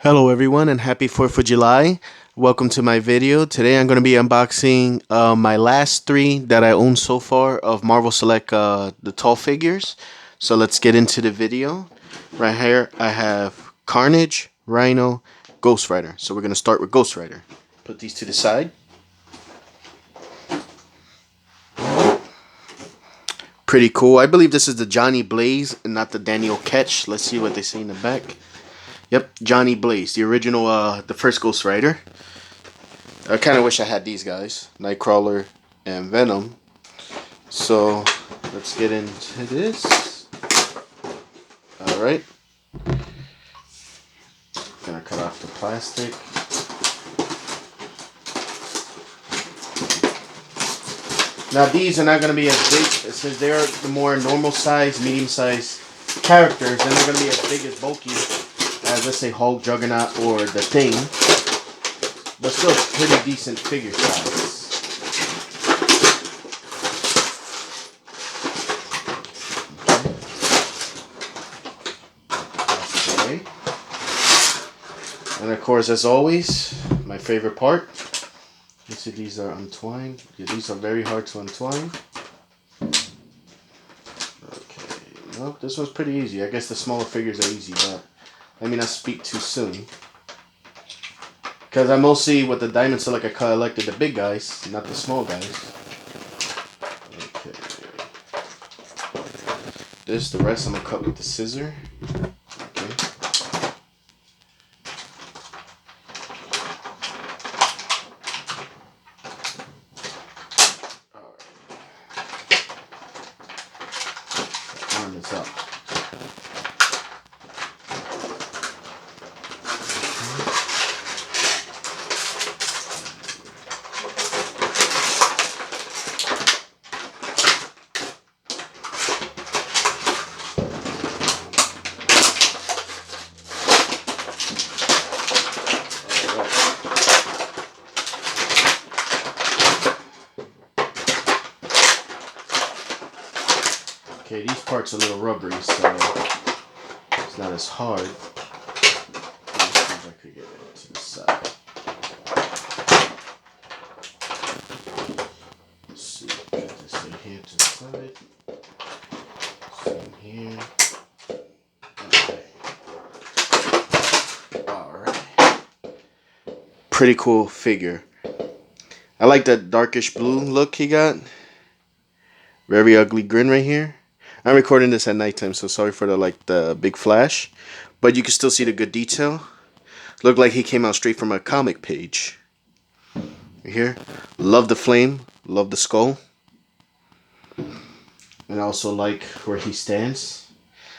Hello everyone and happy 4th of July. Welcome to my video. Today I'm going to be unboxing my last three that I own so far of Marvel Select the tall figures. So let's get into the video. Right here I have Carnage, Rhino, Ghost Rider. So we're going to start with Ghost Rider. Put these to the side. Pretty cool. I believe this is the Johnny Blaze and not the Daniel Ketch. Let's see what they say in the back. Yep, Johnny Blaze, the original, the first Ghost Rider. I kind of wish I had these guys, Nightcrawler and Venom. So let's get into this. All right, gonna cut off the plastic. Now these are not gonna be as big since they're the more normal size, medium size characters. They're not gonna be as big as bulky as, let's say, Hulk, Juggernaut, or the Thing. But still pretty decent figure size. Okay. And of course, as always, my favorite part. You see these are untwined. Yeah, these are very hard to untwine. Okay. Nope, this one's pretty easy. I guess the smaller figures are easy, but let me not speak too soon. Because I mostly, with the Diamond Select, I collected the big guys, not the small guys. Okay. The rest I'm going to cut with the scissor. Okay. Alright. Arm this up. Okay, these parts are a little rubbery, so it's not as hard. Let's see if I could get it to the side. Let's see, put this in here to the side. Same here. Okay. Alright. Pretty cool figure. I like that darkish blue look he got. Very ugly grin right here. I'm recording this at nighttime, so sorry for the big flash, but you can still see the good detail. Looked like he came out straight from a comic page. Right here, love the flame, love the skull, and I also like where he stands.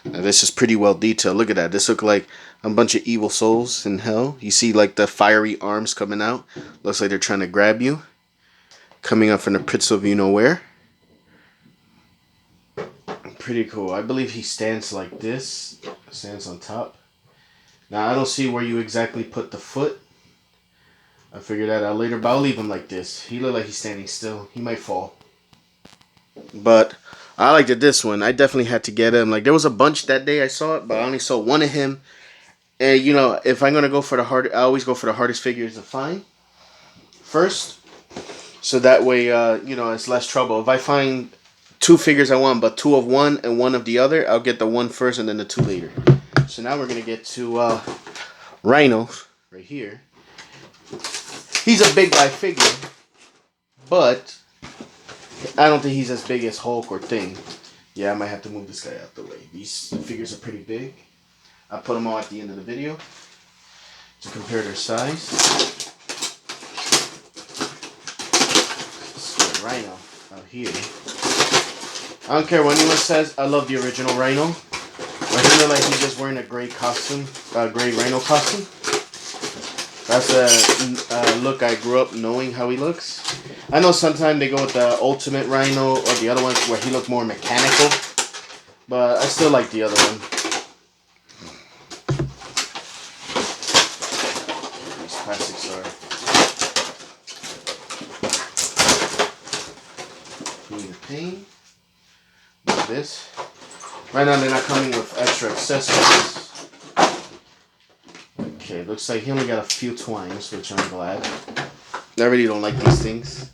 Now this is pretty well detailed. Look at that. This looks like a bunch of evil souls in hell. You see like the fiery arms coming out. Looks like they're trying to grab you, coming up from the pits of you know where. Pretty cool. I believe he stands like this. Stands on top. Now I don't see where you exactly put the foot. I'll figure that out later, but I'll leave him like this. He look like he's standing still. He might fall. But I liked it this one. I definitely had to get him. Like there was a bunch that day I saw it, but I only saw one of him. And you know, if I'm gonna go for the hard, I always go for the hardest figures to find first. So that way, you know, it's less trouble. If I find two figures I want, but two of one and one of the other, I'll get the one first and then the two later. So now we're gonna get to Rhino right here. He's a big guy figure, but I don't think he's as big as Hulk or Thing. Yeah, I might have to move this guy out the way. These figures are pretty big. I'll put them all at the end of the video to compare their size. Let's get Rhino out here. I don't care what anyone says, I love the original Rhino. But he look like he's just wearing a gray costume, gray Rhino costume. That's a look I grew up knowing how he looks. I know sometimes they go with the Ultimate Rhino or the other ones where he looked more mechanical. But I still like the other one. These plastics are clean the paint. Like this. Right now they're not coming with extra accessories. Okay, looks like he only got a few twines, which I'm glad. I really don't like these things.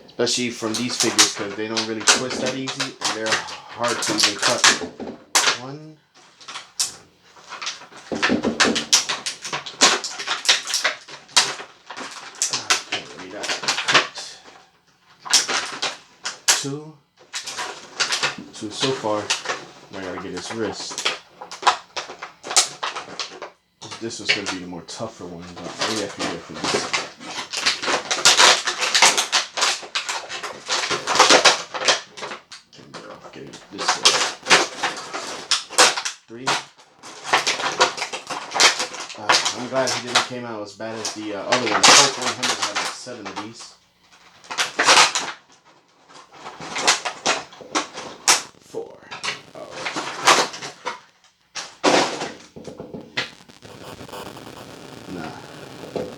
Especially from these figures, because they don't really twist that easy. And they're hard to even cut. One. Okay, we got two. Two so far. I gotta get his wrist. This was gonna be the more tougher one, but maybe I can get it from this side. Okay, this side. Three. I'm glad he didn't came out as bad as the other one. The Hulk 100 had like 7 of these. 4.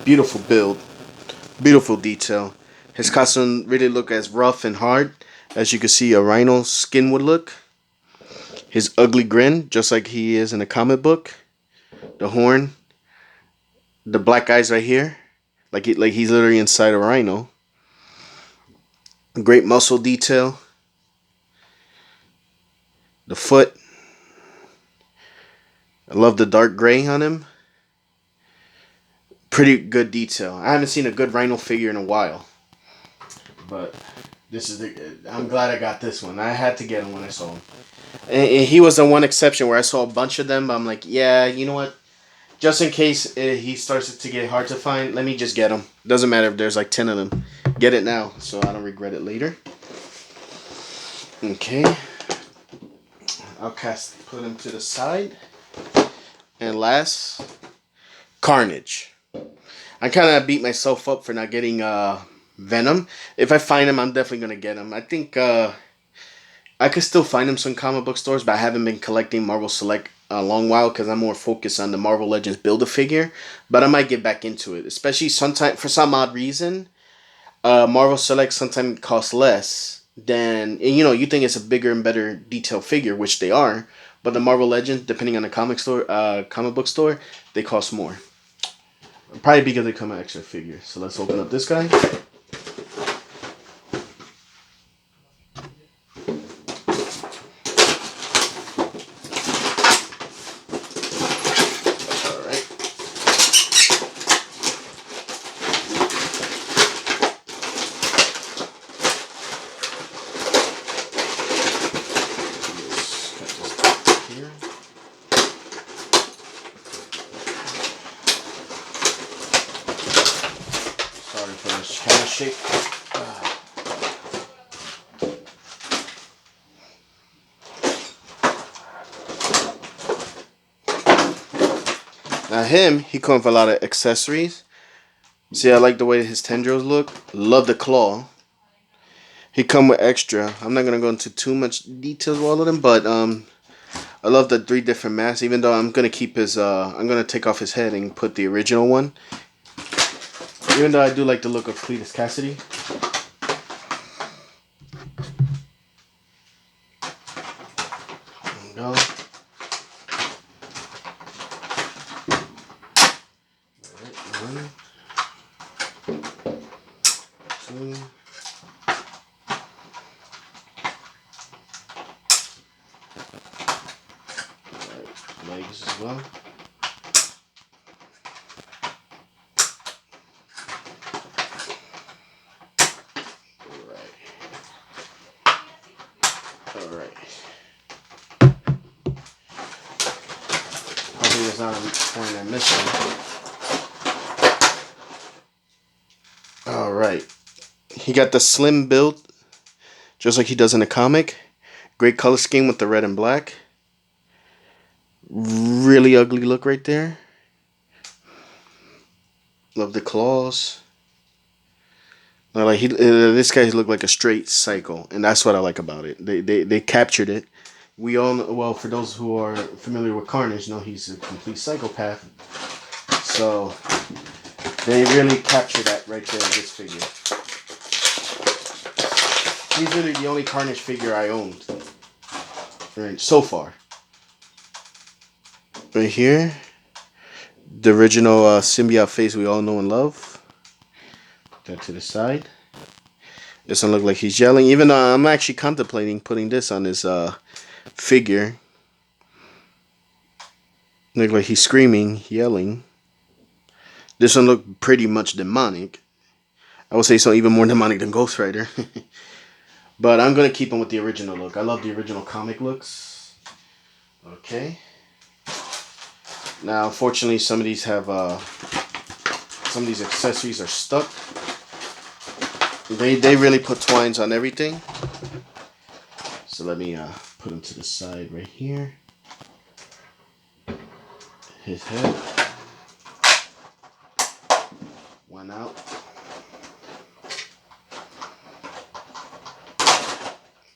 Beautiful build. Beautiful detail. His costume really look as rough and hard as you can see a Rhino's skin would look. His ugly grin, just like he is in a comic book. The horn. The black eyes right here. Like he's literally inside a Rhino. Great muscle detail. The foot. I love the dark gray on him. Pretty good detail. I haven't seen a good Rhino figure in a while. But this is I'm glad I got this one. I had to get him when I saw him. And he was the one exception where I saw a bunch of them, but I'm like, yeah, you know what? Just in case he starts to get hard to find, let me just get him. Doesn't matter if there's like 10 of them. Get it now so I don't regret it later. Okay. I'll put him to the side. And last, Carnage. I kind of beat myself up for not getting Venom. If I find him, I'm definitely going to get him. I think I could still find him some comic book stores, but I haven't been collecting Marvel Select a long while because I'm more focused on the Marvel Legends Build-A-Figure. But I might get back into it, especially sometime for some odd reason. Marvel Select sometimes costs less than, you think it's a bigger and better detailed figure, which they are. But the Marvel Legends, depending on the comic book store, they cost more. Probably because they come with extra figures. So let's open up this guy. Shape. Now he comes with a lot of accessories. See, I like the way his tendrils look. Love the claw. He come with extra. I'm not gonna go into too much details with all of them, but I love the 3 different masks. Even though I'm gonna keep his, I'm gonna take off his head and put the original one. Even though I do like the look of Cletus Cassidy. There we go. Alright, 1, 2. Alright, legs as well. Alright. Hopefully there's not a point I'm missing. Alright. He got the slim build, just like he does in the comic. Great color scheme with the red and black. Really ugly look right there. Love the claws. Like this guy looked like a straight psycho, and that's what I like about it. They captured it. We all know, well, for those who are familiar with Carnage, know he's a complete psychopath. So they really captured that right there in this figure. He's really the only Carnage figure I owned, right, so far. Right here, The original symbiote face we all know and love. Put that to the side. Doesn't look like he's yelling. Even though I'm actually contemplating putting this on his figure. Look like he's screaming, yelling. This one look pretty much demonic. I would say so even more demonic than Ghost Rider. But I'm going to keep him with the original look. I love the original comic looks. Okay. Now, unfortunately, some of these have, some of these accessories are stuck. They really put twines on everything. So let me put them to the side right here. His head. One out.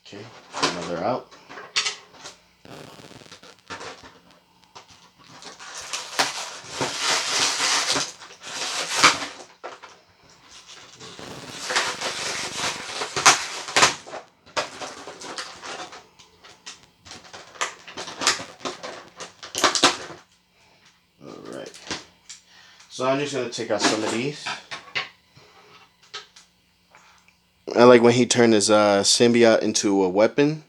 Okay, another out. Alright. So I'm just going to take out some of these. I like when he turned his symbiote into a weapon.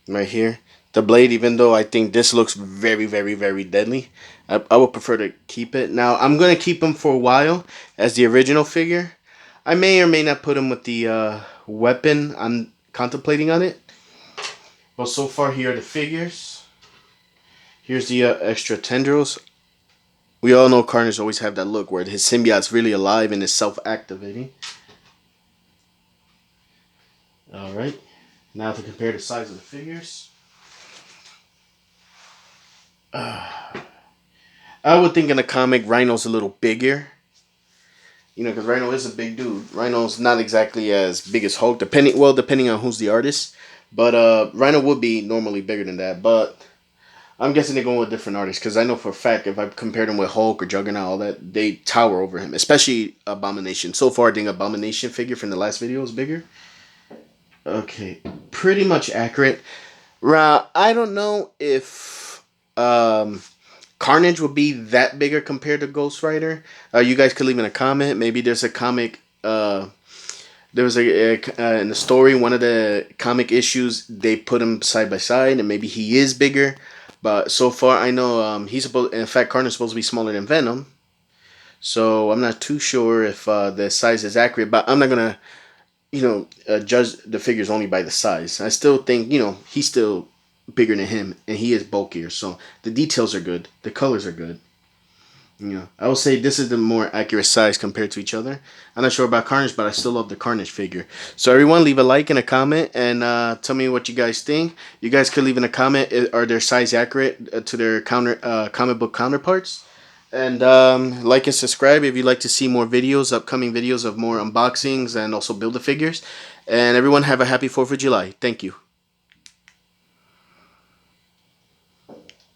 Right here. The blade, even though I think this looks very, very, very deadly, I would prefer to keep it. Now, I'm going to keep him for a while as the original figure. I may or may not put him with the weapon. I'm contemplating on it. But so far, here are the figures. Here's the extra tendrils. We all know Carnage always have that look where his symbiote's really alive and is self-activating. Alright. Now to compare the size of the figures. I would think in the comic Rhino's a little bigger. You know, because Rhino is a big dude. Rhino's not exactly as big as Hulk, depending on who's the artist. But Rhino would be normally bigger than that. But I'm guessing they're going with different artists, because I know for a fact if I compared him with Hulk or Juggernaut, all that, they tower over him. Especially Abomination. So far, I think Abomination figure from the last video is bigger. Okay, pretty much accurate. I don't know if Carnage would be that bigger compared to Ghost Rider. You guys could leave in a comment. Maybe there's a comic. There was in the story, one of the comic issues, they put them side by side, and maybe he is bigger. But so far, I know he's supposed. In fact, Carnage is supposed to be smaller than Venom. So I'm not too sure if the size is accurate. But I'm not gonna, judge the figures only by the size. I still think he's still bigger than him, and he is bulkier. So the details are good. The colors are good. I will say this is the more accurate size compared to each other. I'm not sure about Carnage, but I still love the Carnage figure. So everyone, leave a like and a comment, and tell me what you guys think. You guys could leave in a comment, are their size accurate to their comic book counterparts? And like and subscribe if you'd like to see more videos, upcoming videos of more unboxings and also Build-A-Figures. And everyone have a happy 4th of July. Thank you.